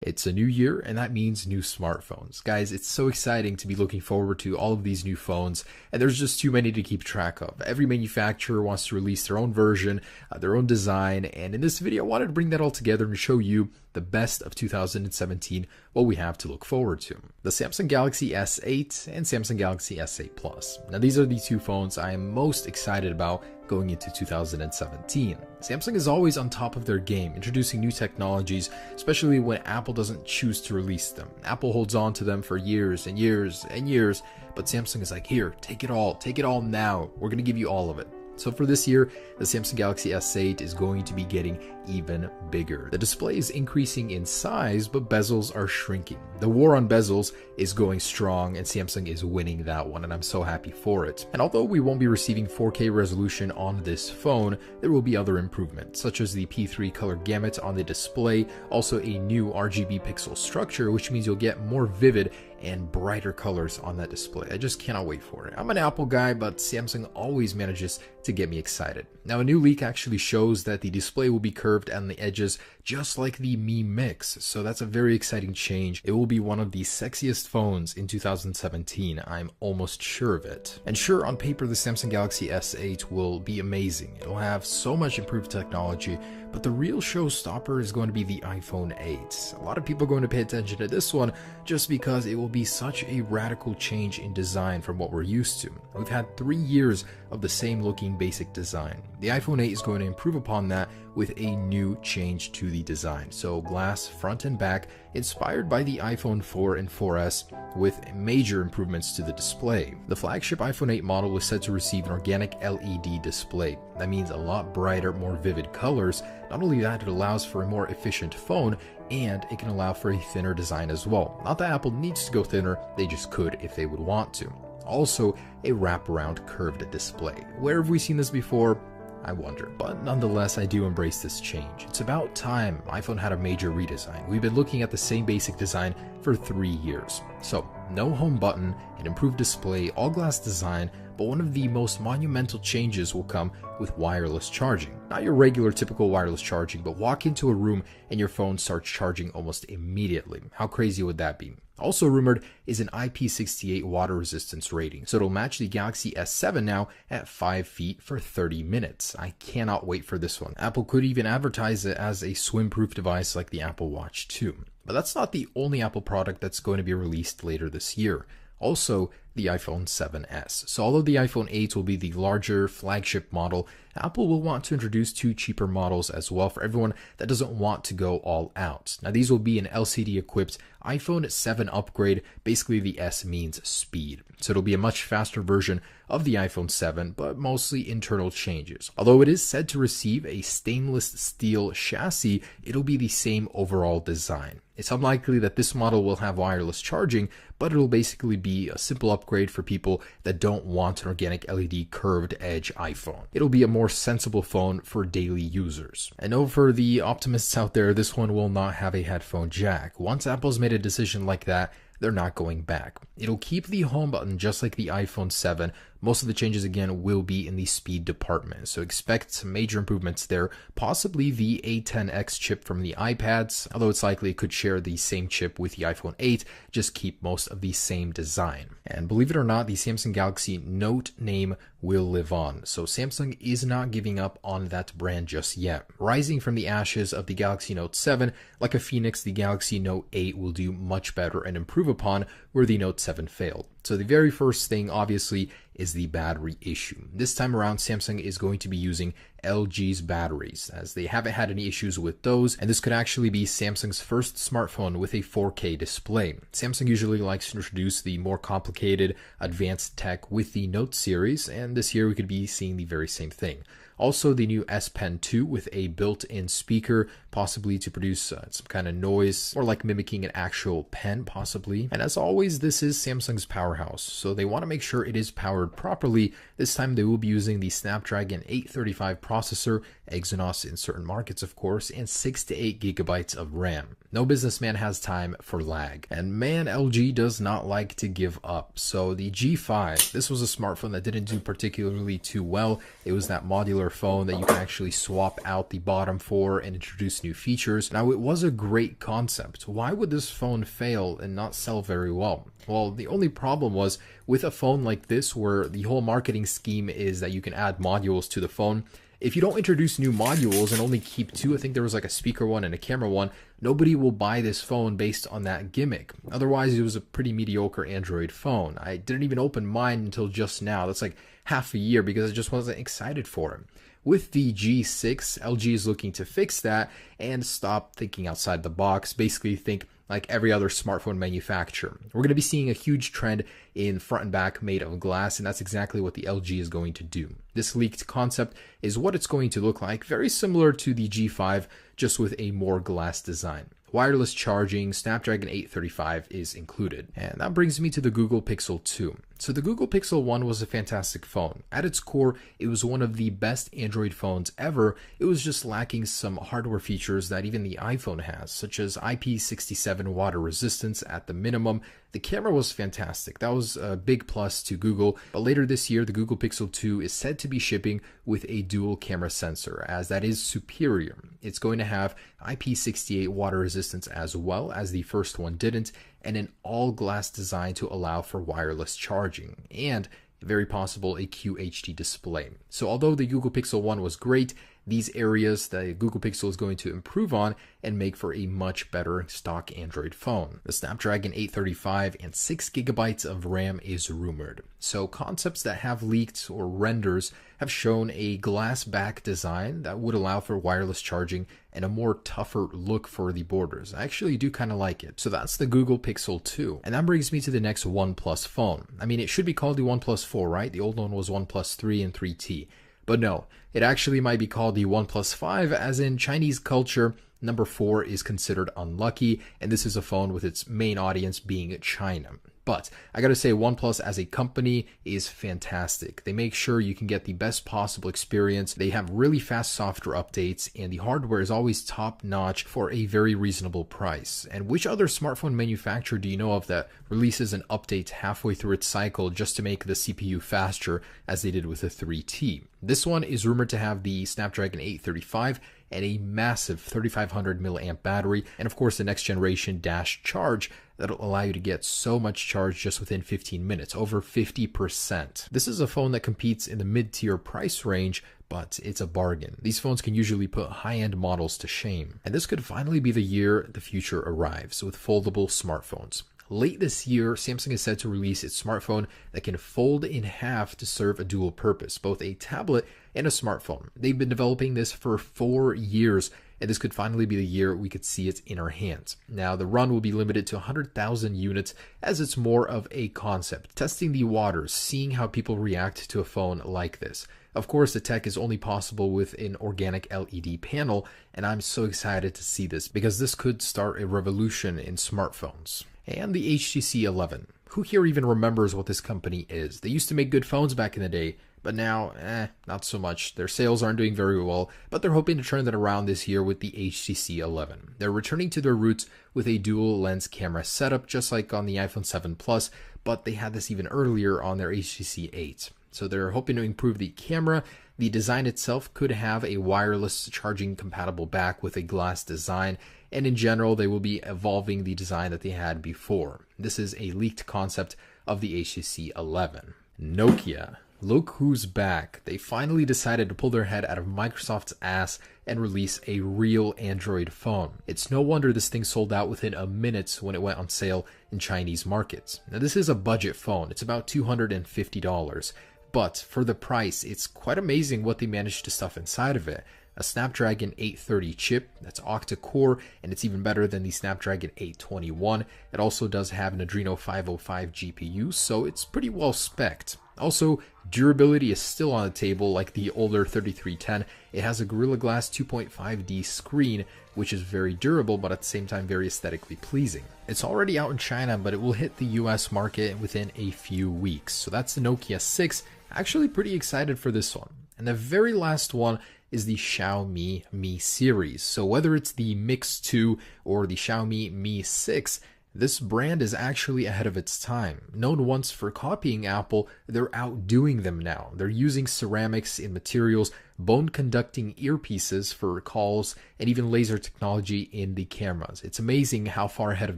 It's a new year, and that means new smartphones. Guys, it's so exciting to be looking forward to all of these new phones, and there's just too many to keep track of. Every manufacturer wants to release their own version, their own design, and in this video, I wanted to bring that all together and show you the best of 2017, what we have to look forward to. The Samsung Galaxy S8 and Samsung Galaxy S8 Plus. Now, these are the two phones I am most excited about going into 2017. Samsung is always on top of their game, introducing new technologies, especially when Apple doesn't choose to release them. Apple holds on to them for years and years and years, but Samsung is like, here, take it all now. We're going to give you all of it. So for this year, the Samsung Galaxy S8 is going to be getting even bigger. The display is increasing in size, but bezels are shrinking. The war on bezels is going strong, and Samsung is winning that one, and I'm so happy for it. And although we won't be receiving 4K resolution on this phone, there will be other improvements, such as the P3 color gamut on the display, also a new RGB pixel structure, which means you'll get more vivid and brighter colors on that display. I just cannot wait for it. I'm an Apple guy, but Samsung always manages to get me excited. Now, a new leak actually shows that the display will be curved on the edges, just like the Mi Mix, so that's a very exciting change. It will be one of the sexiest phones in 2017, I'm almost sure of it. And sure, on paper, the Samsung Galaxy S8 will be amazing. It'll have so much improved technology, but the real showstopper is going to be the iPhone 8. A lot of people are going to pay attention to this one just because it will be such a radical change in design from what we're used to. We've had 3 years of the same looking basic design. The iPhone 8 is going to improve upon that with a new change to the design. So glass front and back, inspired by the iPhone 4 and 4S, with major improvements to the display. The flagship iPhone 8 model was said to receive an organic LED display. That means a lot brighter, more vivid colors. Not only that, it allows for a more efficient phone, and it can allow for a thinner design as well. Not that Apple needs to go thinner, they just could if they would want to. Also, a wraparound curved display. Where have we seen this before? I wonder. But nonetheless, I do embrace this change. It's about time iPhone had a major redesign. We've been looking at the same basic design for 3 years. So, no home button, an improved display, all glass design, but one of the most monumental changes will come with wireless charging. Not your regular typical wireless charging, but walk into a room and your phone starts charging almost immediately. How crazy would that be? Also rumored is an IP68 water resistance rating, so it'll match the Galaxy S7 now at 5 feet for 30 minutes. I cannot wait for this one. Apple could even advertise it as a swim-proof device like the Apple Watch 2. But that's not the only Apple product that's going to be released later this year. Also, the iPhone 7s. So although the iPhone 8 will be the larger flagship model, Apple will want to introduce 2 cheaper models as well for everyone that doesn't want to go all out. Now these will be an LCD equipped iPhone 7 upgrade. Basically the S means speed. So it'll be a much faster version of the iPhone 7, but mostly internal changes. Although it is said to receive a stainless steel chassis, it'll be the same overall design. It's unlikely that this model will have wireless charging, but it'll basically be a simple upgrade for people that don't want an organic LED curved edge iPhone. It'll be a more sensible phone for daily users. And over the optimists out there, this one will not have a headphone jack. Once Apple's made a decision like that, they're not going back. It'll keep the home button just like the iPhone 7. Most of the changes again will be in the speed department, so expect some major improvements there, possibly the A10X chip from the iPads, although it's likely it could share the same chip with the iPhone 8, just keep most of the same design. And believe it or not, the Samsung Galaxy Note name will live on, so Samsung is not giving up on that brand just yet. Rising from the ashes of the Galaxy Note 7, like a phoenix, the Galaxy Note 8 will do much better and improve upon where the Note 7 failed. So the very first thing, obviously, is the battery issue. This time around, Samsung is going to be using LG's batteries, as they haven't had any issues with those, and this could actually be Samsung's first smartphone with a 4K display. Samsung usually likes to introduce the more complicated, advanced tech with the Note series, and this year we could be seeing the very same thing. Also, the new S Pen 2 with a built-in speaker, possibly to produce some kind of noise, or like mimicking an actual pen, possibly. And as always, this is Samsung's powerhouse, so they want to make sure it is powered properly. This time they will be using the Snapdragon 835 processor Exynos in certain markets, of course, and 6 to 8 gigabytes of RAM. No businessman has time for lag. And man, LG does not like to give up. So the G5, this was a smartphone that didn't do particularly too well. It was that modular phone that you can actually swap out the bottom for and introduce new features. Now, it was a great concept. Why would this phone fail and not sell very well? Well, the only problem was with a phone like this, where the whole marketing scheme is that you can add modules to the phone. If you don't introduce new modules and only keep two, I think there was like a speaker one and a camera one, nobody will buy this phone based on that gimmick. Otherwise, it was a pretty mediocre Android phone. I didn't even open mine until just now. That's like half a year because I just wasn't excited for it. With the G6, LG is looking to fix that and stop thinking outside the box, basically think like every other smartphone manufacturer. We're going to be seeing a huge trend in front and back made of glass, and that's exactly what the LG is going to do. This leaked concept is what it's going to look like, very similar to the G5, just with a more glass design. Wireless charging, Snapdragon 835 is included. And that brings me to the Google Pixel 2. So the Google Pixel 1 was a fantastic phone. At its core, it was one of the best Android phones ever. It was just lacking some hardware features that even the iPhone has, such as IP67 water resistance at the minimum. The camera was fantastic. That was a big plus to Google. But later this year, the Google Pixel 2 is said to be shipping with a dual camera sensor, as that is superior. It's going to have IP68 water resistance as well, as the first one didn't, and an all-glass design to allow for wireless charging, and very possible a QHD display. So although the Google Pixel 1 was great, these areas the Google Pixel is going to improve on and make for a much better stock Android phone. The Snapdragon 835 and 6 gigabytes of RAM is rumored. So concepts that have leaked or renders have shown a glass back design that would allow for wireless charging and a more tougher look for the borders. I actually do kind of like it. So that's the Google Pixel 2. And that brings me to the next OnePlus phone. I mean, it should be called the OnePlus 4, right? The old one was OnePlus 3 and 3T. But no, it actually might be called the OnePlus 5, as in Chinese culture, number 4 is considered unlucky, and this is a phone with its main audience being China. But I gotta say, OnePlus as a company is fantastic. They make sure you can get the best possible experience. They have really fast software updates, and the hardware is always top notch for a very reasonable price. And which other smartphone manufacturer do you know of that releases an update halfway through its cycle just to make the CPU faster, as they did with the 3T? This one is rumored to have the Snapdragon 835 and a massive 3500 milliamp battery, and of course the next generation dash charge that'll allow you to get so much charge just within 15 minutes, over 50%. This is a phone that competes in the mid-tier price range, but it's a bargain. These phones can usually put high-end models to shame. And this could finally be the year the future arrives with foldable smartphones. Late this year, Samsung is set to release its smartphone that can fold in half to serve a dual purpose, both a tablet and a smartphone. They've been developing this for 4 years, and this could finally be the year we could see it in our hands. Now, the run will be limited to 100,000 units, as it's more of a concept, testing the waters, seeing how people react to a phone like this. Of course, the tech is only possible with an organic LED panel, and I'm so excited to see this because this could start a revolution in smartphones. And the HTC 11. Who here even remembers what this company is? They used to make good phones back in the day, but now, not so much. Their sales aren't doing very well, but they're hoping to turn that around this year with the HTC 11. They're returning to their roots with a dual lens camera setup, just like on the iPhone 7 Plus, but they had this even earlier on their HTC 8. So they're hoping to improve the camera. The design itself could have a wireless charging compatible back with a glass design, and in general, they will be evolving the design that they had before. This is a leaked concept of the HTC 11. Nokia. Look who's back. They finally decided to pull their head out of Microsoft's ass and release a real Android phone. It's no wonder this thing sold out within a minute when it went on sale in Chinese markets. Now, this is a budget phone. It's about $250. But for the price, it's quite amazing what they managed to stuff inside of it. A Snapdragon 830 chip that's octa-core, and it's even better than the Snapdragon 821. It also does have an Adreno 505 GPU, so it's pretty well spec'd. Also, durability is still on the table like the older 3310. It has a Gorilla Glass 2.5D screen, which is very durable, but at the same time very aesthetically pleasing. It's already out in China, but it will hit the US market within a few weeks. So that's the Nokia 6. Actually pretty excited for this one. And the very last one is the Xiaomi Mi series. So whether it's the Mix 2 or the Xiaomi Mi 6, this brand is actually ahead of its time. Known once for copying Apple, they're outdoing them now. They're using ceramics in materials, bone-conducting earpieces for calls, and even laser technology in the cameras. It's amazing how far ahead of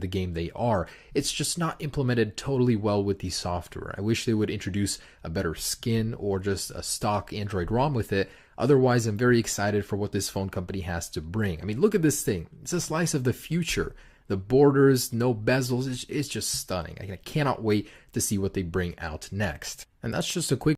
the game they are. It's just not implemented totally well with the software. I wish they would introduce a better skin or just a stock Android ROM with it. Otherwise, I'm very excited for what this phone company has to bring. I mean, look at this thing. It's a slice of the future. The borders, no bezels, it's just stunning. I cannot wait to see what they bring out next. And that's just a quick